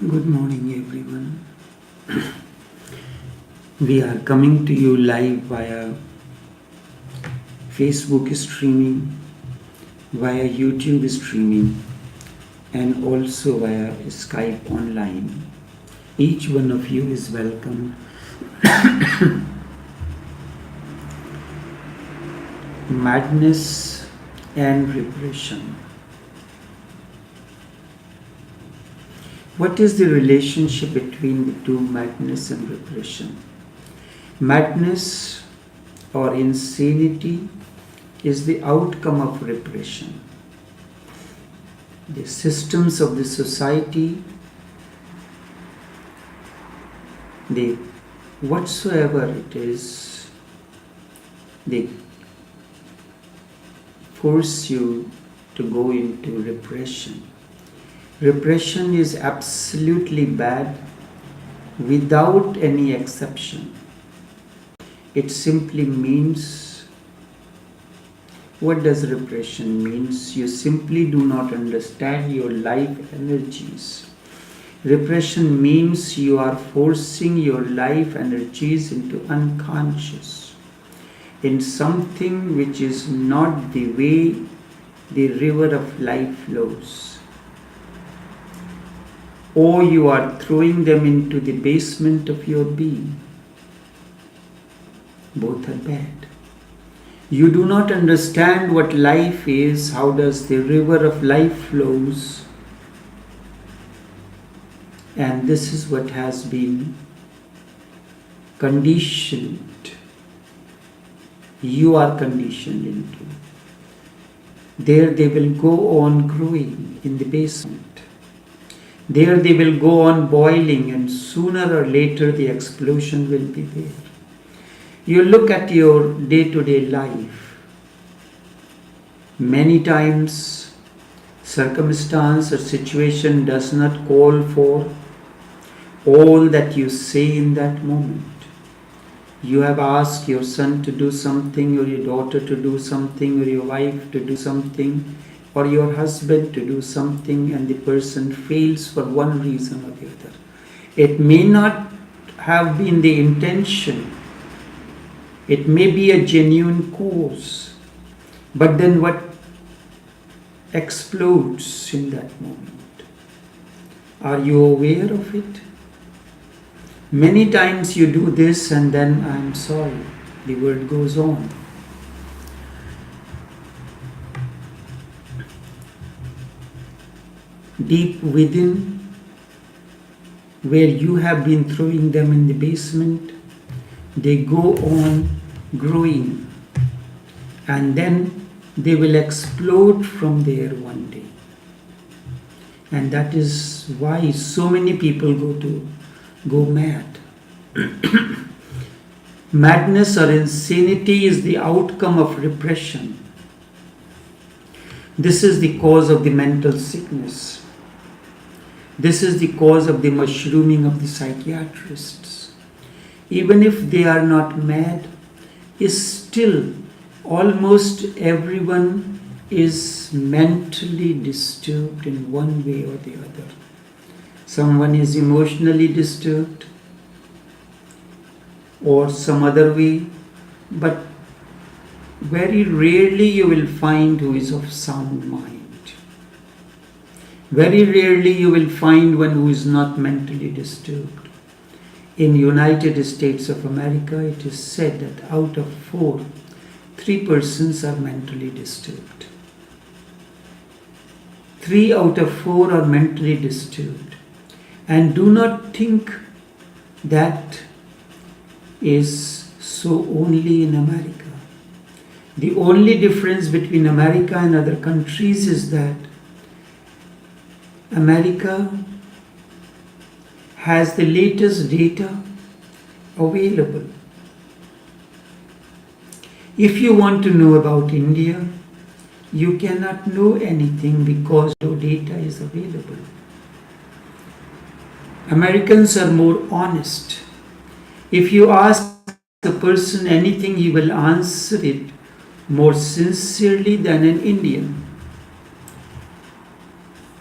Good morning, everyone. We are coming to you live via Facebook streaming, via YouTube streaming, and also via Skype online. Each one of you is welcome. Madness and repression. What is the relationship between the two, madness and repression? Madness or insanity is the outcome of repression. The systems of the society, they whatsoever it is, they force you to go into repression. Repression is absolutely bad without any exception. It simply means, what does repression means? You simply do not understand your life energies. Repression means you are forcing your life energies into unconscious, in something which is not the way the river of life flows. Or you are throwing them into the basement of your being. Both are bad. You do not understand what life is, how does the river of life flows, and this is what has been conditioned. You are conditioned into. There they will go on growing in the basement. There they will go on boiling, and sooner or later the explosion will be there. You look at your day-to-day life. Many times circumstance or situation does not call for all that you say in that moment. You have asked your son to do something, or your daughter to do something, or your wife to do something, or your husband to do something, and the person fails for one reason or the other. It may not have been the intention. It may be a genuine cause. But then what explodes in that moment? Are you aware of it? Many times you do this and then, I'm sorry, the word goes on. Deep within, where you have been throwing them in the basement, they go on growing, and then they will explode from there one day. And that is why so many people go mad. Madness or insanity is the outcome of repression. This is the cause of the mental sickness. This is the cause of the mushrooming of the psychiatrists. Even if they are not mad, still almost everyone is mentally disturbed in one way or the other. Someone is emotionally disturbed or some other way, but very rarely you will find who is of sound mind. Very rarely you will find one who is not mentally disturbed. In United States of America, it is said that out of 4, 3 persons are mentally disturbed. 3 out of 4 are mentally disturbed. And do not think that is so only in America. The only difference between America and other countries is that America has the latest data available. If you want to know about India, you cannot know anything because no data is available. Americans are more honest. If you ask a person anything, he will answer it more sincerely than an Indian.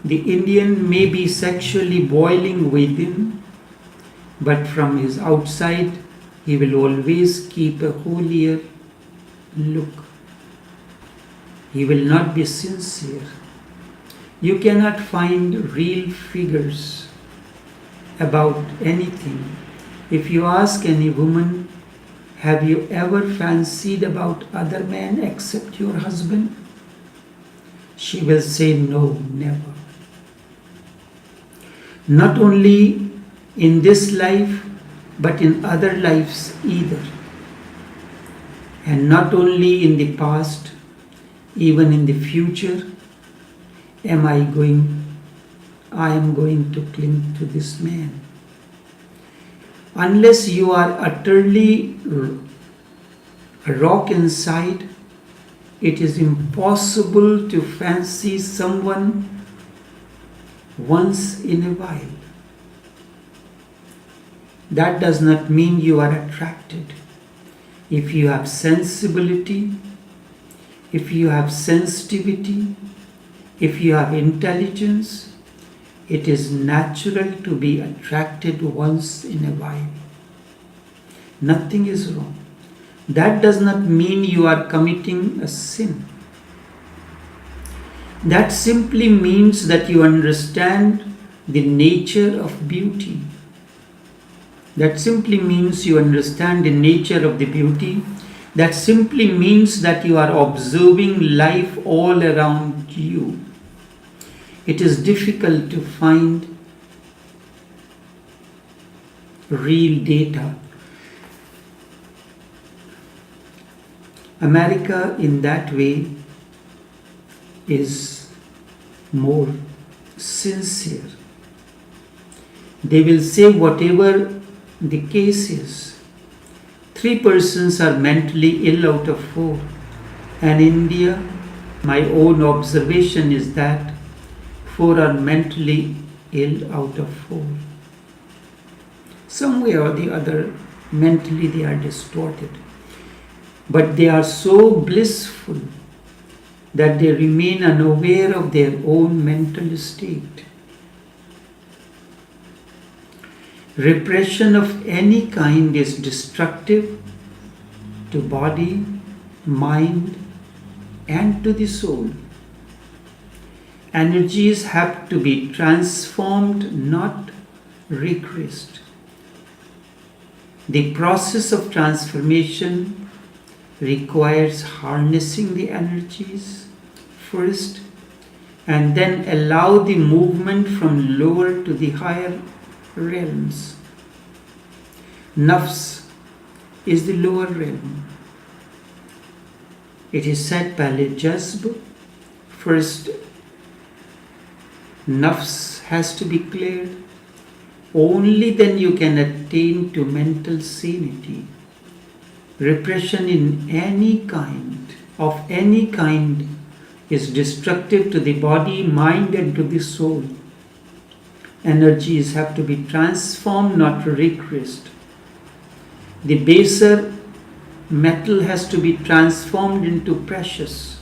The Indian may be sexually boiling within, but from his outside he will always keep a holier look. He will not be sincere. You cannot find real figures about anything. If you ask any woman, have you ever fancied about other men except your husband? She will say no, never. Not only in this life, but in other lives either. And not only in the past, even in the future, I am going to cling to this man. Unless you are utterly a rock inside, it is impossible to fancy someone once in a while. That does not mean you are attracted. If you have sensibility, if you have sensitivity, if you have intelligence, it is natural to be attracted once in a while. Nothing is wrong. That does not mean you are committing a sin. That simply means that you understand the nature of beauty. That simply means you understand the nature of the beauty. That simply means that you are observing life all around you. It is difficult to find real data. America in that way is more sincere. They will say whatever the case is. 3 persons are mentally ill out of 4. And in India, my own observation is that 4 are mentally ill out of 4. Some way or the other, mentally they are distorted. But they are so blissful that they remain unaware of their own mental state. Repression of any kind is destructive to body, mind, and to the soul. Energies have to be transformed, not regressed. The process of transformation requires harnessing the energies first and then allow the movement from lower to the higher realms. Nafs is the lower realm. It is said, "Pehle jazb," first nafs has to be cleared. Only then you can attain to mental sanity. Repression in any kind, of any kind, is destructive to the body, mind, and to the soul. Energies have to be transformed, not regressed. The baser metal has to be transformed into precious.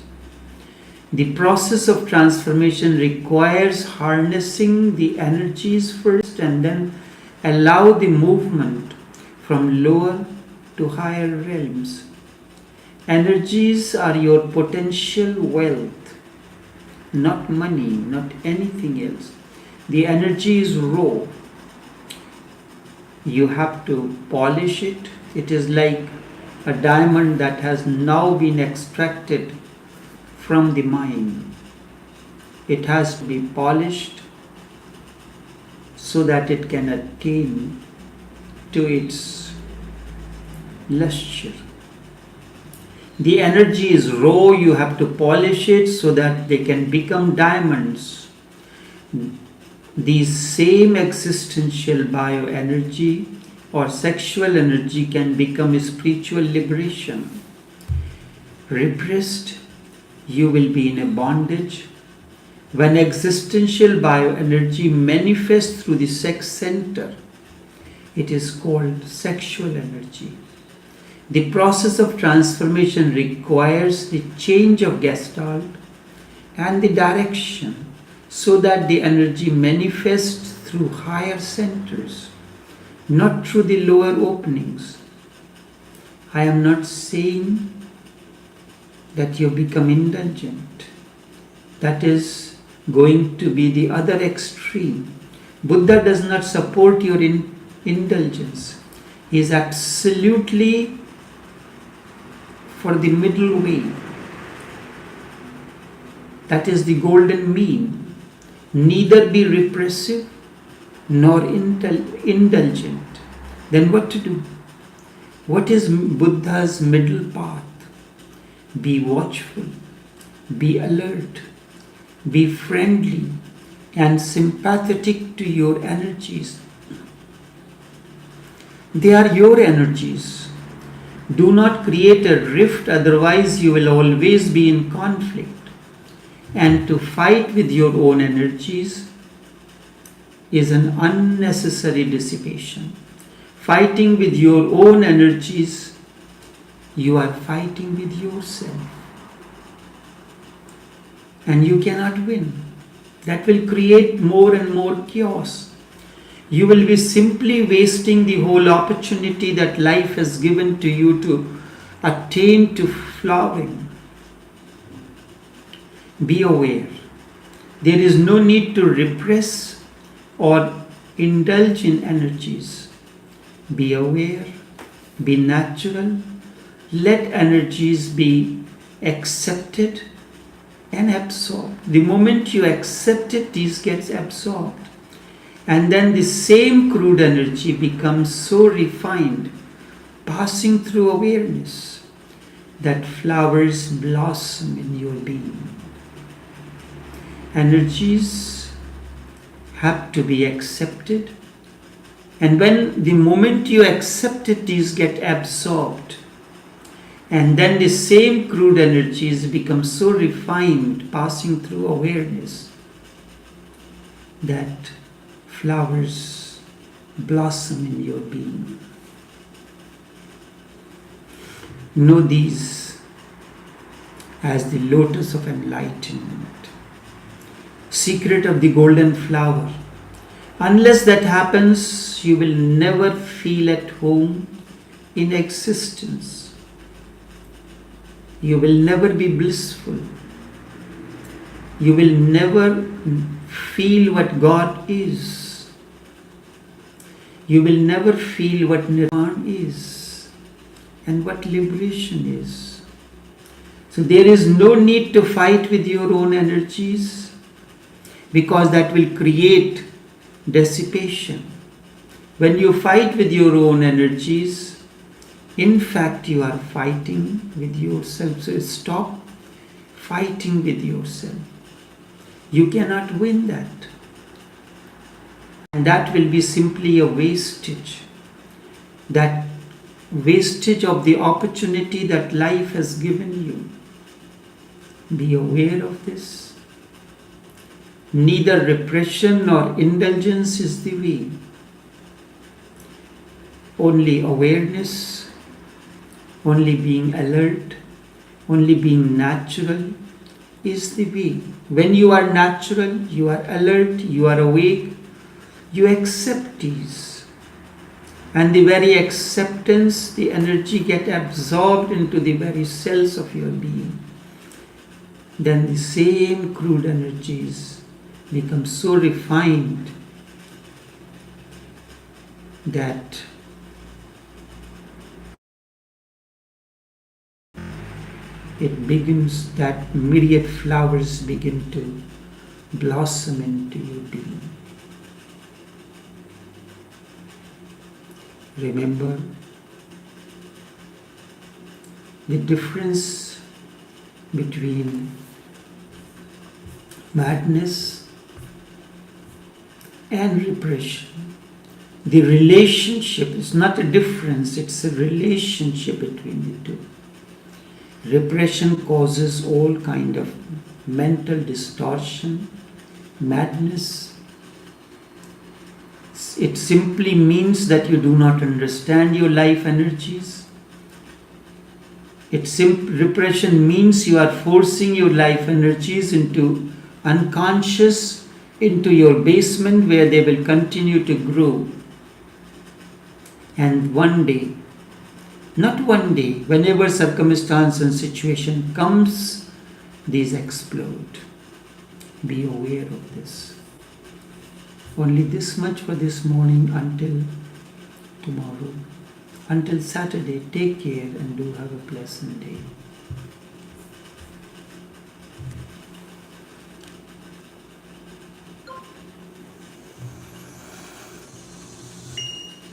The process of transformation requires harnessing the energies first and then allow the movement from lower to higher realms. Energies are your potential wealth, not money, not anything else. The energy is raw. You have to polish it. It is like a diamond that has now been extracted from the mine. It has to be polished so that it can attain to its luster. The energy is raw, you have to polish it so that they can become diamonds. The same existential bioenergy or sexual energy can become spiritual liberation. Repressed, you will be in a bondage. When existential bioenergy manifests through the sex center, it is called sexual energy. The process of transformation requires the change of gestalt and the direction so that the energy manifests through higher centers, not through the lower openings. I am not saying that you become indulgent. That is going to be the other extreme. Buddha does not support your indulgence. He is absolutely for the middle way. That is the golden mean. Neither be repressive nor indulgent. Then what to do? What is Buddha's middle path? Be watchful, be alert, be friendly and sympathetic to your energies. They are your energies. Do not create a rift, otherwise you will always be in conflict. And to fight with your own energies is an unnecessary dissipation. Fighting with your own energies, you are fighting with yourself. And you cannot win. That will create more and more chaos. You will be simply wasting the whole opportunity that life has given to you to attain to flowering. Be aware. There is no need to repress or indulge in energies. Be aware, be natural, let energies be accepted and absorbed. The moment you accept it, these gets absorbed. And then the same crude energy becomes so refined, passing through awareness, that flowers blossom in your being. Energies have to be accepted, and when the moment you accept it, these get absorbed, and then the same crude energies become so refined, passing through awareness, that flowers blossom in your being. Know these as the lotus of enlightenment, secret of the golden flower. Unless that happens, you will never feel at home in existence. You will never be blissful. You will never feel what God is. You will never feel what nirvana is and what liberation is. So there is no need to fight with your own energies, because that will create dissipation. When you fight with your own energies, in fact you are fighting with yourself. So stop fighting with yourself. You cannot win that. And that will be simply a wastage. That wastage of the opportunity that life has given you. Be aware of this. Neither repression nor indulgence is the way. Only awareness, only being alert, only being natural is the way. When you are natural, you are alert, you are awake, you accept these. And the very acceptance, the energy get absorbed into the very cells of your being. Then the same crude energies become so refined that it begins, that myriad flowers begin to blossom into your being. Remember the difference between madness and repression. The relationship is not a difference, it's a relationship between the two. Repression causes all kind of mental distortion, madness. It simply means that you do not understand your life energies. Repression means you are forcing your life energies into unconscious into your basement where they will continue to grow. And one day, not one day, whenever circumstance and situation comes, these explode. Be aware of this. Only this much for this morning until tomorrow. Until Saturday, take care and do have a pleasant day.